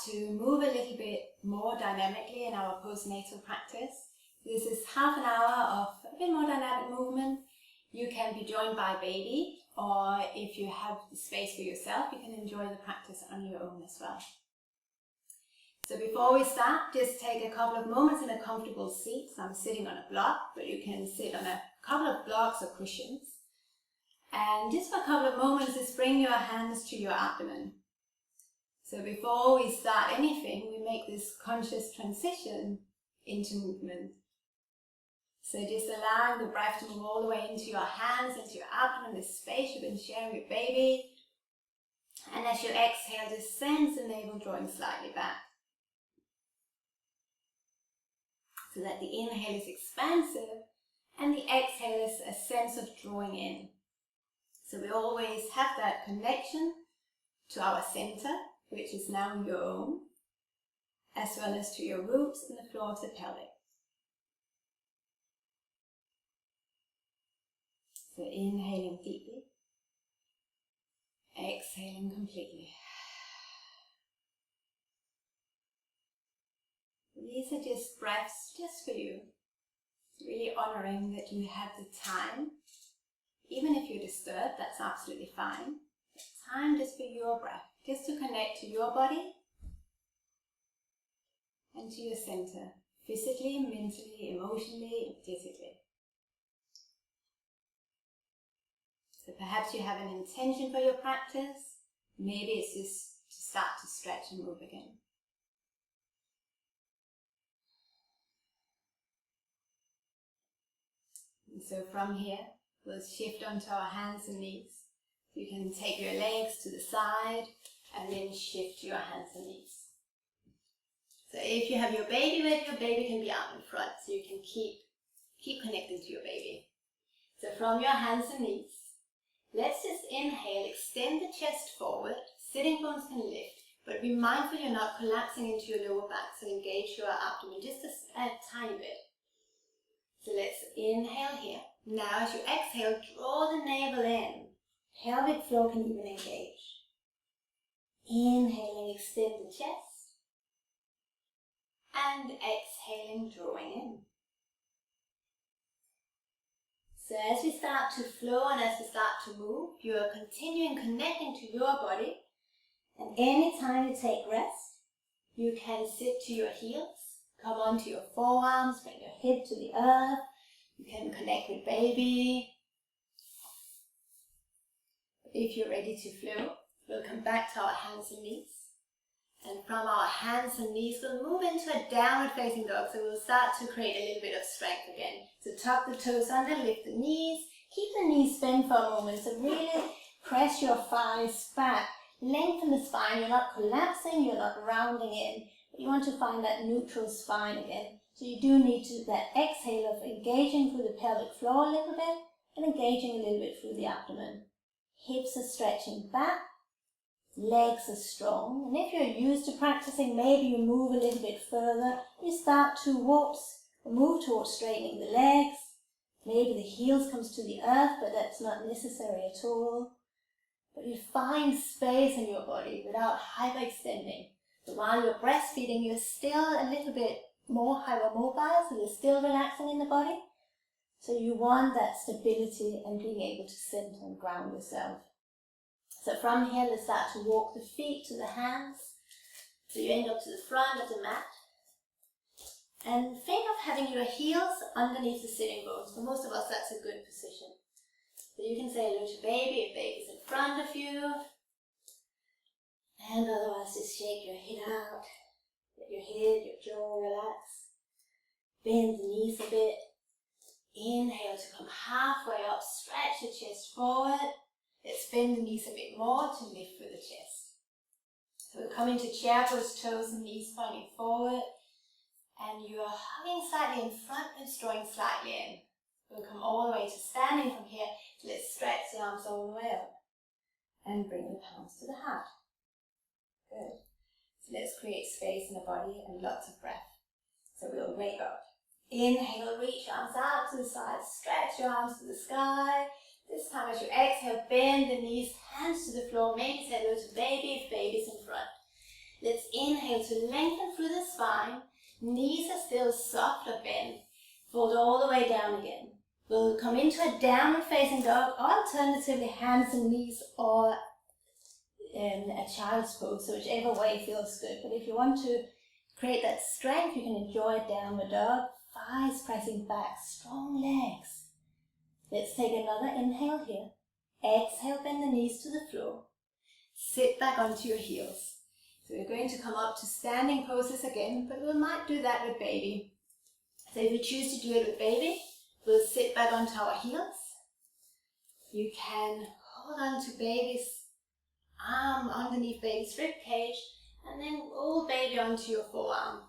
to move a little bit more dynamically in our postnatal practice. This is half an hour of a bit more dynamic movement. You can be joined by a baby, or if you have the space for yourself, you can enjoy the practice on your own as well. So before we start, just take a couple of moments in a comfortable seat. So I'm sitting on a block, but you can sit on a couple of blocks or cushions. And just for a couple of moments, just bring your hands to your abdomen. So before we start anything, we make this conscious transition into movement. So just allowing the breath to move all the way into your hands, into your abdomen, this space you've been sharing with baby. And as you exhale, just sense the navel drawing slightly back. So that the inhale is expansive and the exhale is a sense of drawing in. So we always have that connection to our center, which is now your own, as well as to your roots and the floor of the pelvic. So inhaling deeply, exhaling completely. These are just breaths just for you, really honoring that you have the time. Even if you're disturbed, that's absolutely fine. Time just for your breath, just to connect to your body and to your center, physically, mentally, emotionally, and physically. So perhaps you have an intention for your practice. Maybe it's just to start to stretch and move again. And so from here, we'll shift onto our hands and knees. You can take your legs to the side and then shift your hands and knees. So if you have your baby with, your baby can be out in front, so you can keep connecting to your baby. So from your hands and knees, let's just inhale, extend the chest forward, sitting bones can lift, but be mindful you're not collapsing into your lower back, so engage your abdomen just a tiny bit. So let's inhale here. Now as you exhale, draw the navel in. Pelvic floor can even engage. Inhaling, extend the chest. And exhaling, drawing in. So as we start to flow and as we start to move, you are continuing connecting to your body. And anytime you take rest, you can sit to your heels. Come onto your forearms, bring your head to the earth. You can connect with baby. If you're ready to flow, we'll come back to our hands and knees. And from our hands and knees, we'll move into a downward facing dog. So we'll start to create a little bit of strength again. So tuck the toes under, lift the knees. Keep the knees bent for a moment. So really press your thighs back. Lengthen the spine. You're not collapsing, you're not rounding in. You want to find that neutral spine again. So you do need that exhale of engaging through the pelvic floor a little bit and engaging a little bit through the abdomen. Hips are stretching back, legs are strong. And if you're used to practicing, maybe you move a little bit further. You start to move towards straightening the legs. Maybe the heels comes to the earth, but that's not necessary at all. But you find space in your body without hyperextending. So while you're breastfeeding, you're still a little bit more hypermobile, so you're still relaxing in the body. So you want that stability and being able to center and ground yourself. So from here, let's start to walk the feet to the hands. So you end up to the front of the mat. And think of having your heels underneath the sitting bones. For most of us, that's a good position. So you can say hello to baby if baby's in front of you. And otherwise, just shake your head out. Let your head, your jaw relax. Bend the knees a bit. Inhale to come halfway up. Stretch the chest forward. Let's bend the knees a bit more to lift with the chest. So we'll come into chair pose, toes and knees pointing forward. And you are hugging slightly in front, hips drawing slightly in. We'll come all the way to standing from here. Let's stretch the arms all the way up. And bring the palms to the heart. Good. So let's create space in the body and lots of breath. So we'll wake up. Inhale, reach arms out to the side. Stretch your arms to the sky. This time as you exhale, bend the knees, hands to the floor. Maybe say hello to baby if baby's in front. Let's inhale to lengthen through the spine. Knees are still soft or bent. Fold all the way down again. We'll come into a downward facing dog, alternatively hands and knees, or a child's pose, so whichever way feels good. But if you want to create that strength, you can enjoy a downward dog. Thighs pressing back, strong legs. Let's take another inhale here. Exhale, bend the knees to the floor. Sit back onto your heels. So we're going to come up to standing poses again, but we might do that with baby. So if you choose to do it with baby, we'll sit back onto our heels. You can hold on to baby's arm underneath baby's rib cage, and then roll baby onto your forearm.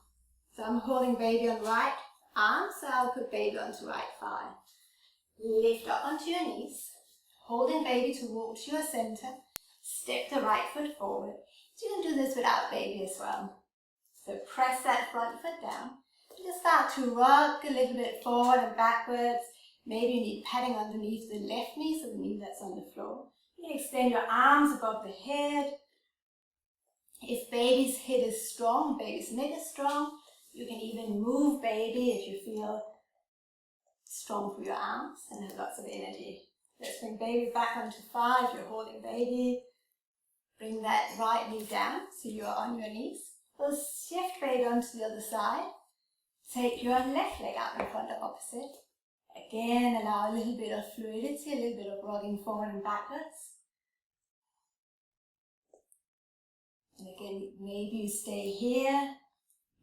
So I'm holding baby on right arm, so I'll put baby onto right thigh. Lift up onto your knees, holding baby to walk to your center. Step the right foot forward. So you can do this without baby as well. So press that front foot down. Just start to rock a little bit forward and backwards. Maybe you need padding underneath the left knee, so the knee that's on the floor. You can extend your arms above the head. If baby's head is strong, baby's neck is strong, you can even move baby if you feel strong through your arms and have lots of energy. Let's bring baby back onto 5. You're holding baby. Bring that right knee down so you're on your knees. We'll shift baby onto the other side. Take your left leg out in front of opposite. Again, allow a little bit of fluidity, a little bit of rocking forward and backwards. And again, maybe you stay here.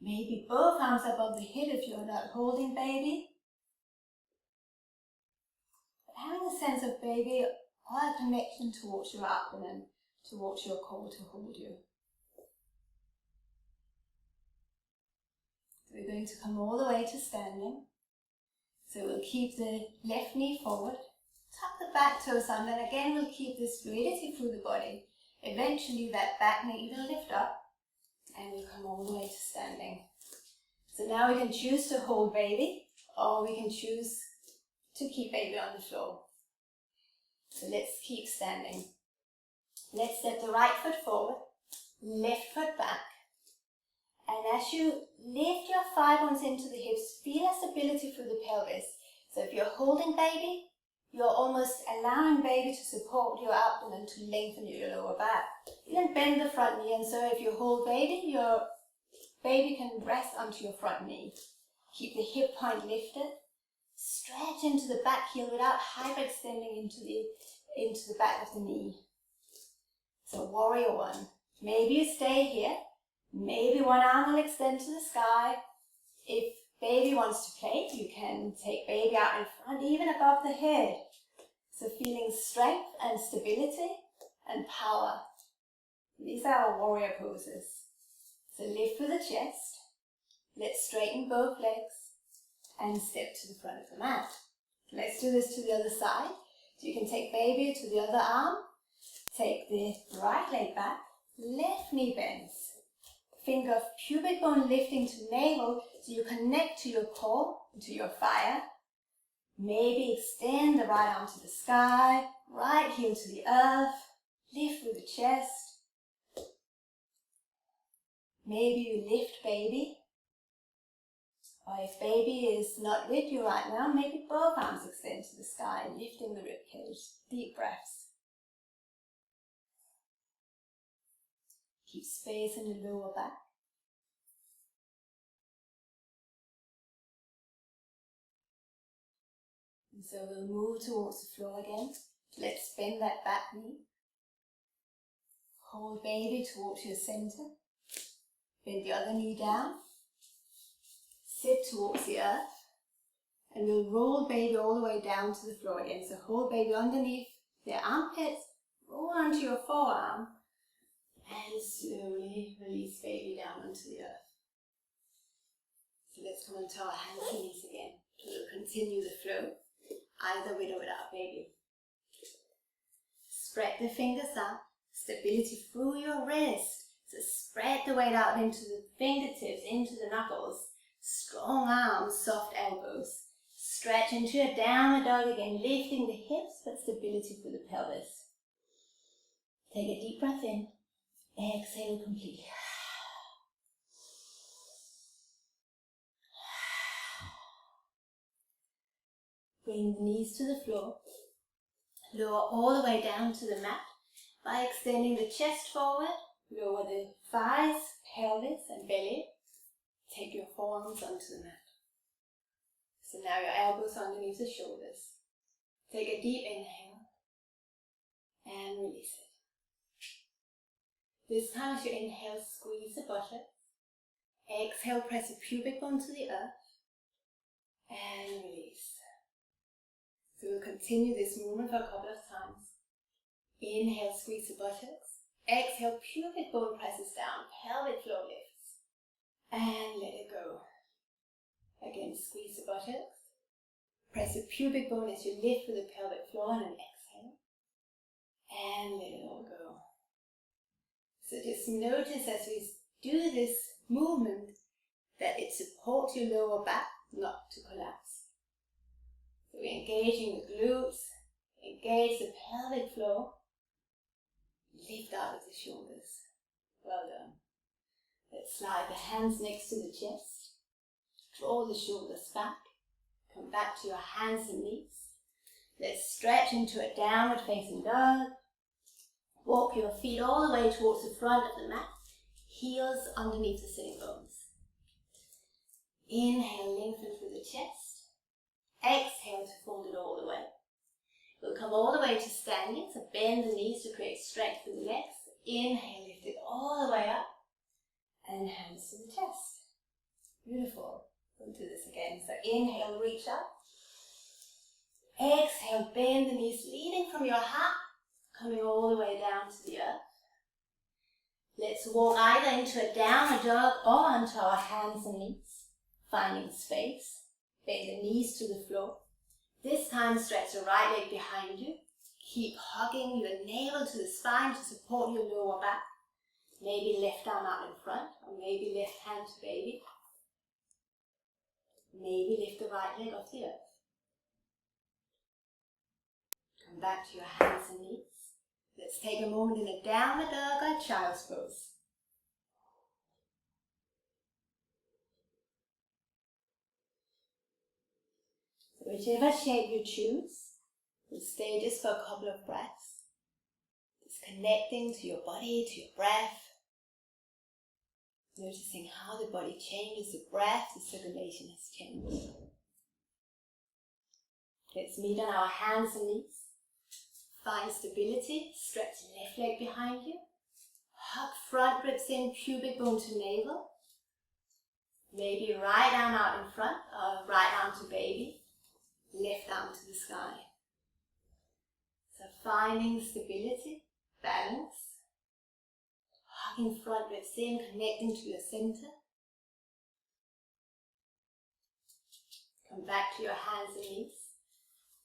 Maybe both arms above the head if you're not holding baby. But having a sense of baby or a connection towards your abdomen, towards your core to hold you. So we're going to come all the way to standing. So we'll keep the left knee forward, tuck the back toes under, and again we'll keep this fluidity through the body. Eventually that back knee will lift up and we'll come all the way to standing. So now we can choose to hold baby, or we can choose to keep baby on the floor. So let's keep standing. Let's step the right foot forward, left foot back. And as you lift your thigh bones into the hips, feel a stability through the pelvis. So if you're holding baby, you're almost allowing baby to support your abdomen to lengthen your lower back. You can bend the front knee, and so if you hold baby, your baby can rest onto your front knee. Keep the hip point lifted. Stretch into the back heel without hyperextending into the back of the knee. So warrior 1. Maybe you stay here. Maybe one arm will extend to the sky. If baby wants to play, you can take baby out in front, even above the head. So feeling strength and stability and power. These are our warrior poses. So lift through the chest. Let's straighten both legs and step to the front of the mat. Let's do this to the other side. So you can take baby to the other arm. Take the right leg back. Left knee bends. Think of pubic bone lifting to navel so you connect to your core, to your fire. Maybe extend the right arm to the sky, right heel to the earth, lift through the chest. Maybe you lift baby. Or if baby is not with you right now, maybe both arms extend to the sky, lifting the ribcage. Deep breaths. Keep space in the lower back. And so we'll move towards the floor again. Let's bend that back knee. Hold baby towards your center. Bend the other knee down. Sit towards the earth. And we'll roll baby all the way down to the floor again. So hold baby underneath their armpits. Roll onto your forearm. And slowly release baby down onto the earth. So let's come onto our hands and knees again. We'll continue the flow, either with or without baby. Spread the fingers out, stability through your wrist. So spread the weight out into the fingertips, into the knuckles. Strong arms, soft elbows. Stretch into a downward dog again, lifting the hips, but stability through the pelvis. Take a deep breath in. Exhale completely. Bring the knees to the floor. Lower all the way down to the mat by extending the chest forward. Lower the thighs, pelvis and belly. Take your forearms onto the mat. So now your elbows underneath the shoulders. Take a deep inhale and release it. This time as you inhale, squeeze the buttocks. Exhale, press the pubic bone to the earth and release. So we'll continue this movement for a couple of times. Inhale, squeeze the buttocks. Exhale, pubic bone presses down, pelvic floor lifts. And let it go. Again, squeeze the buttocks. Press the pubic bone as you lift with the pelvic floor and an exhale. And let it all go. So just notice as we do this movement that it supports your lower back not to collapse. So we're engaging the glutes, engage the pelvic floor, lift out of the shoulders. Well done. Let's slide the hands next to the chest, draw the shoulders back, come back to your hands and knees. Let's stretch into a downward facing dog. Walk your feet all the way towards the front of the mat, heels underneath the sitting bones. Inhale, lengthen through the chest. Exhale to fold it all the way. We'll come all the way to standing, so bend the knees to create strength in the legs. Inhale, lift it all the way up, and hands to the chest. Beautiful. We'll do this again. So inhale, reach up. Exhale, bend the knees, leading from your heart, coming all the way down to the earth. Let's walk either into a downward dog or onto our hands and knees, finding space. Bend the knees to the floor. This time stretch the right leg behind you. Keep hugging your navel to the spine to support your lower back. Maybe left arm out in front, or maybe left hand to baby. Maybe lift the right leg off the earth. Come back to your hands and knees. Let's take a moment in a downward dog or child's pose. So whichever shape you choose, we'll stay just for a couple of breaths. Just connecting to your body, to your breath. Noticing how the body changes, the breath, the circulation has changed. Let's meet on our hands and knees. Find stability, stretch left leg behind you. Hug front ribs in, pubic bone to navel. Maybe right arm out in front, or right arm to baby. Left arm to the sky. So finding stability, balance. Hugging front ribs in, connecting to your center. Come back to your hands and knees.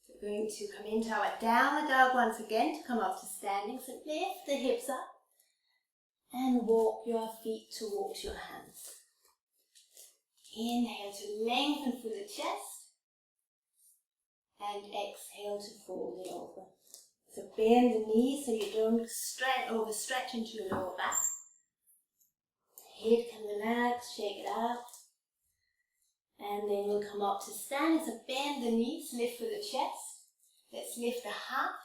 So we're going to come into our downward dog once again to come up to standing. So lift the hips up and walk your feet towards your hands. Inhale to lengthen through the chest and exhale to fold it over. So bend the knees so you don't overstretch into your lower back. Head can relax, shake it out. And then we'll come up to standing. So bend the knees, lift through the chest. Let's lift the heart,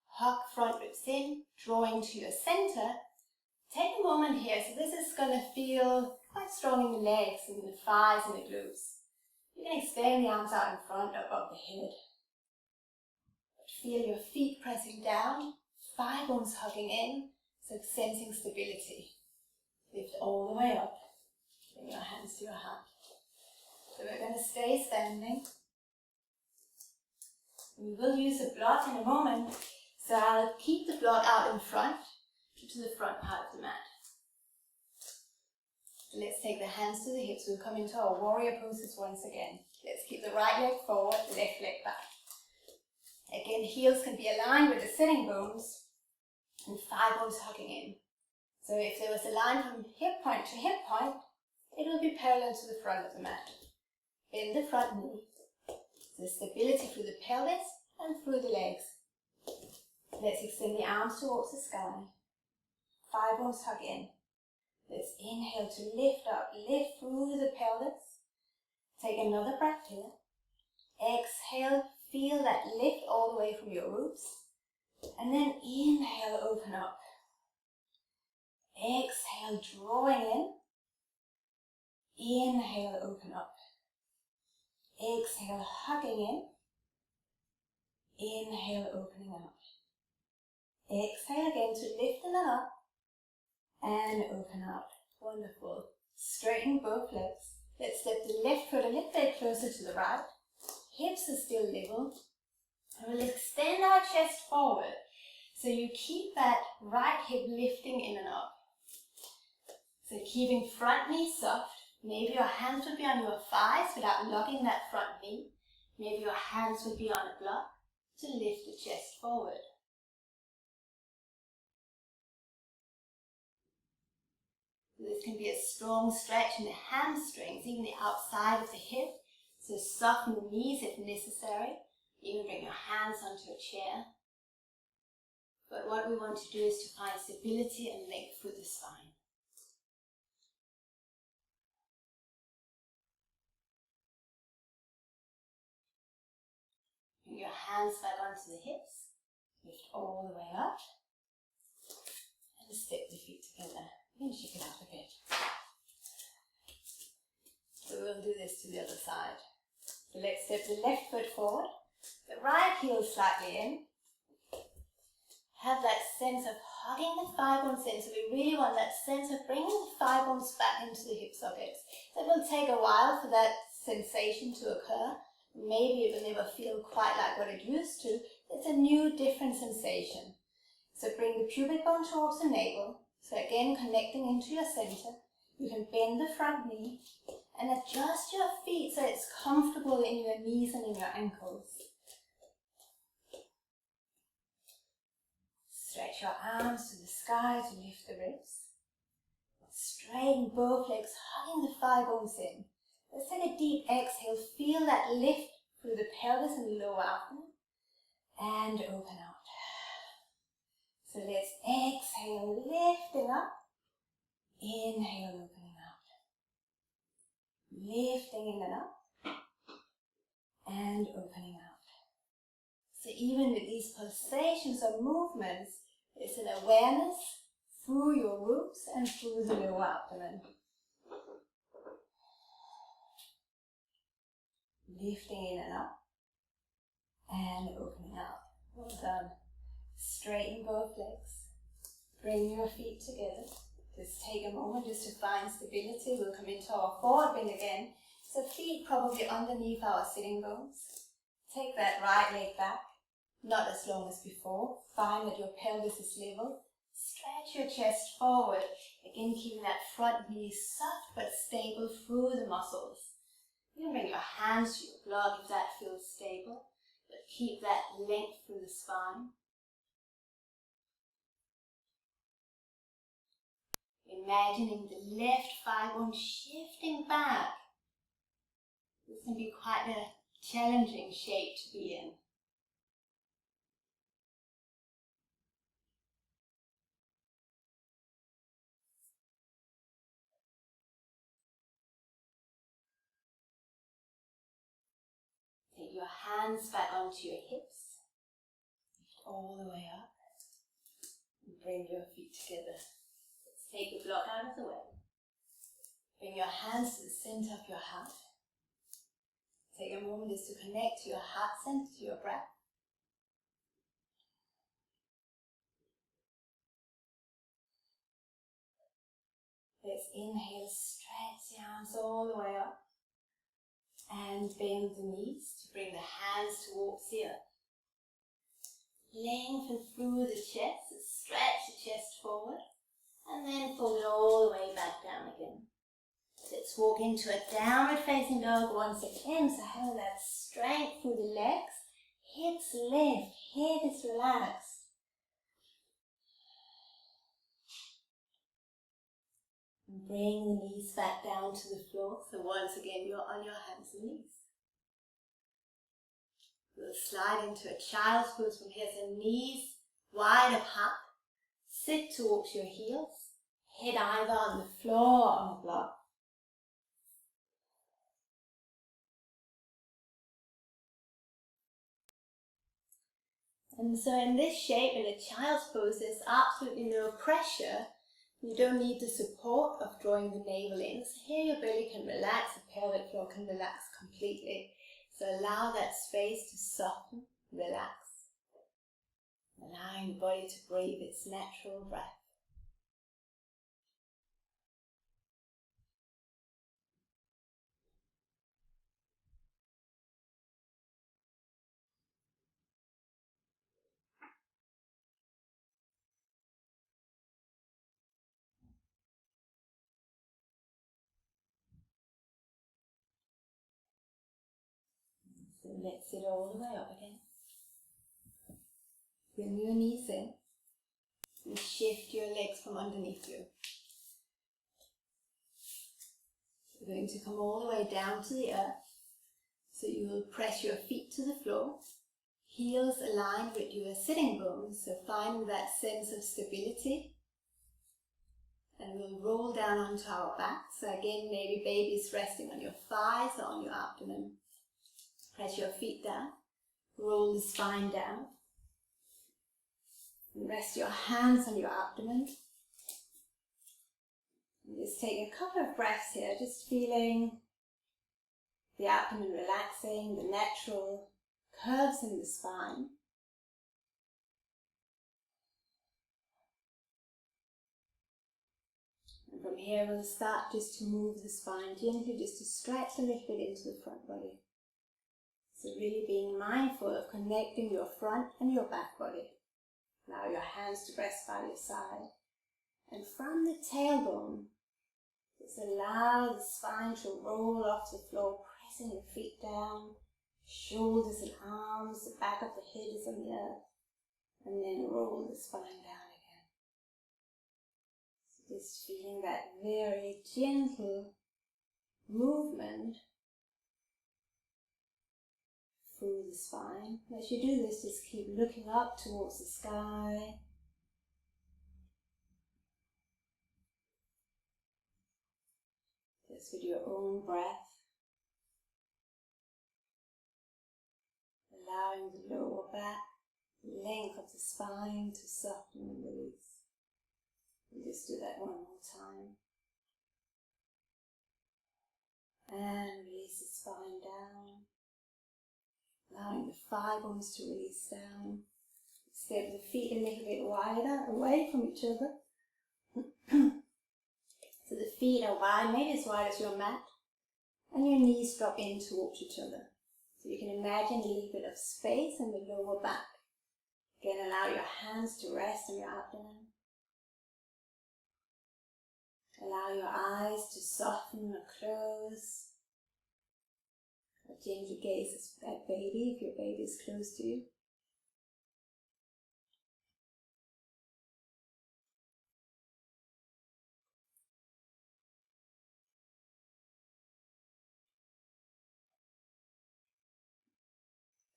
hug front ribs in, drawing to your center. Take a moment here. So this is going to feel quite strong in the legs and the thighs and the glutes. You can extend the arms out in front above the head. Feel your feet pressing down, thigh bones hugging in, so sensing stability. Lift all the way up. Bring your hands to your heart. So we're going to stay standing. We will use a block in a moment, so I'll keep the block out in front to the front part of the mat. So let's take the hands to the hips. We'll come into our warrior poses once again. Let's keep the right leg forward, left leg back. Again, heels can be aligned with the sitting bones and thigh bones hugging in. So if there was a line from hip point to hip point, it will be parallel to the front of the mat. Bend the front knee. So stability through the pelvis and through the legs. Let's extend the arms towards the sky. Thigh bones hug in. Let's inhale to lift up, lift through the pelvis. Take another breath here. Exhale, Feel that lift all the way from your roots. And then inhale, open up. Exhale, drawing in. Inhale, open up. Exhale, hugging in. Inhale, opening up. Exhale again to lift and then up. And open up. Wonderful. Straighten both legs. Let's step the left foot a little bit closer to the right. Hips are still level. And we'll extend our chest forward. So you keep that right hip lifting in and up. So keeping front knee soft. Maybe your hands would be on your thighs without locking that front knee. Maybe your hands would be on a block to lift the chest forward. This can be a strong stretch in the hamstrings, even the outside of the hip. So soften the knees if necessary. Even bring your hands onto a chair. But what we want to do is to find stability and length through the spine. Bring your hands back onto the hips. Lift all the way up. And step the feet together. You can shake it out a bit. So we'll do this to the other side. So let's step the left foot forward. The right heel slightly in. Have that sense of hugging the thigh bones in. So we really want that sense of bringing the thigh bones back into the hip sockets. So it will take a while for that sensation to occur. Maybe it will never feel quite like what it used to. It's a new, different sensation. So bring the pubic bone towards the navel. So again, connecting into your center. You can bend the front knee and adjust your feet so it's comfortable in your knees and in your ankles. Stretch your arms to the sky to lift the ribs. Straighten both legs, hugging the thigh bones in. Let's take a deep exhale. Feel that lift through the pelvis and the lower abdomen. And open out. So let's exhale, lifting up. Inhale, opening out. Lifting in and up. And opening out. So even with these pulsations or movements, it's an awareness through your roots and through the lower abdomen. Lifting in and up. And opening out. Well done. Straighten both legs. Bring your feet together. Just take a moment just to find stability. We'll come into our forward bend again. So feet probably underneath our sitting bones. Take that right leg back. Not as long as before. Find that your pelvis is level. Stretch your chest forward. Again, keeping that front knee soft but stable through the muscles. You can bring your hands to your block if that feels stable. But keep that length through the spine. Imagining the left thigh bone shifting back. This can be quite a challenging shape to be in. Take your hands back onto your hips. Lift all the way up. And bring your feet together. Let's take the block out of the way. Bring your hands to the center of your heart. Take a moment just to connect to your heart center, to your breath. Let's inhale, stretch the arms all the way up. And bend the knees to bring the hands towards the earth. Lengthen through the chest, stretch the chest forward. And then fold it all the way back down again. Let's walk into a downward facing dog once again. So have that strength through the legs. Hips lift, head is relaxed. And bring the knees back down to the floor. So once again, you're on your hands and knees. We'll slide into a child's pose from here. So knees wide apart. Sit towards your heels. Head either on the floor or on the block. And so in this shape, in a child's pose, there's absolutely no pressure. You don't need the support of drawing the navel in. So here your belly can relax, the pelvic floor can relax completely. So allow that space to soften, relax, allowing the body to breathe its natural breath. So let's sit all the way up again. Bring your knees in and shift your legs from underneath you. We're going to come all the way down to the earth. So you will press your feet to the floor, heels aligned with your sitting bones, so finding that sense of stability. And we'll roll down onto our back. So again, maybe baby's resting on your thighs or on your abdomen. Press your feet down, roll the spine down. And rest your hands on your abdomen. And just take a couple of breaths here, just feeling the abdomen relaxing, the natural curves in the spine. And from here we'll start just to move the spine gently, just to stretch a little bit into the front body. So really being mindful of connecting your front and your back body. Allow your hands to rest by your side. And from the tailbone, just allow the spine to roll off the floor, pressing your feet down, shoulders and arms, the back of the head is on the earth, and then roll the spine down again. So just feeling that very gentle movement through the spine. As you do this, just keep looking up towards the sky. Just with your own breath. Allowing the lower back, the length of the spine to soften and release. And just do that one more time. And release the spine down. Allowing the thigh bones to release down. Step the feet a little bit wider, away from each other. So the feet are wide, maybe as wide as your mat. And your knees drop in towards each other. So you can imagine a little bit of space in the lower back. Again, allow your hands to rest on your abdomen. Allow your eyes to soften or close. A gentle gaze at baby if your baby is close to you.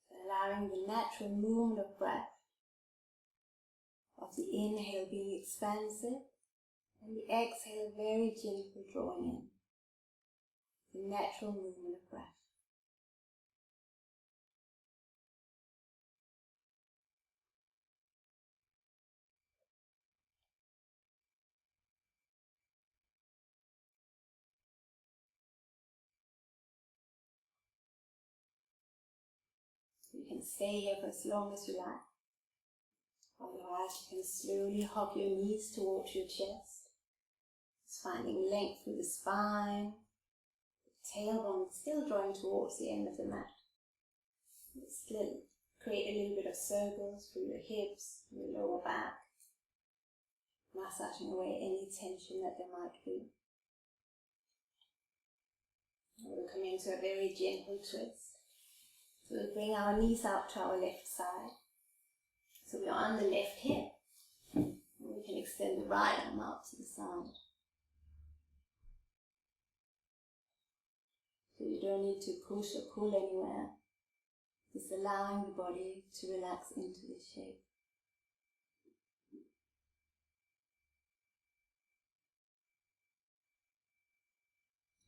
So allowing the natural movement of breath, of the inhale being expansive, and the exhale very gently drawing in. The natural movement of breath. You can stay here for as long as you like. Otherwise, you can slowly hop your knees towards your chest. Just finding length through the spine. The tailbone still drawing towards the end of the mat. Just create a little bit of circles through your hips, your lower back. Massaging away any tension that there might be. We'll come into a very gentle twist. So we'll bring our knees out to our left side. So we're on the left hip. And we can extend the right arm out to the side. So you don't need to push or pull anywhere. Just allowing the body to relax into this shape.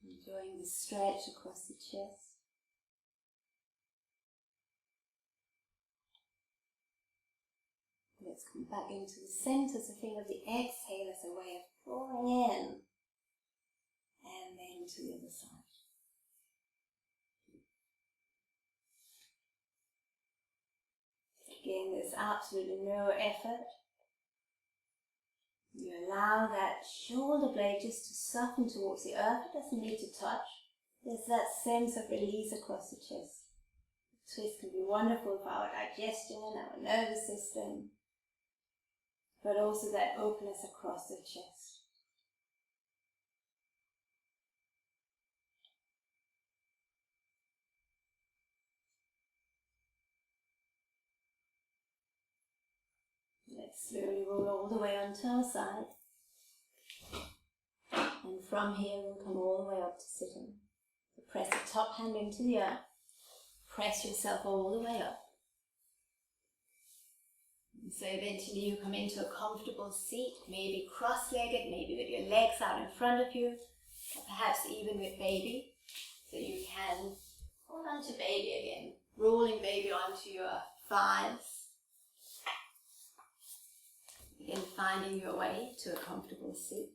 Enjoying the stretch across the chest. Let's come back into the center, so think of the exhale as a way of drawing in, and then to the other side. Again, there's absolutely no effort. You allow that shoulder blade just to soften towards the earth. It doesn't need to touch. There's that sense of release across the chest. The twist can be wonderful for our digestion and our nervous system, but also that openness across the chest. Let's slowly roll all the way onto our side. And from here we'll come all the way up to sitting. So press the top hand into the earth. Press yourself all the way up. And so eventually you come into a comfortable seat, maybe cross-legged, maybe with your legs out in front of you, or perhaps even with baby. So you can hold on to baby again, rolling baby onto your thighs. Again, finding your way to a comfortable seat.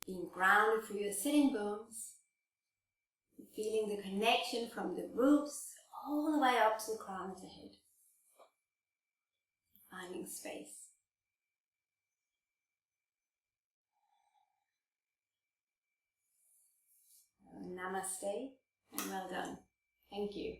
Being grounded through your sitting bones. Feeling the connection from the roots all the way up to the crown of the head. Finding space. Namaste and well done. Thank you.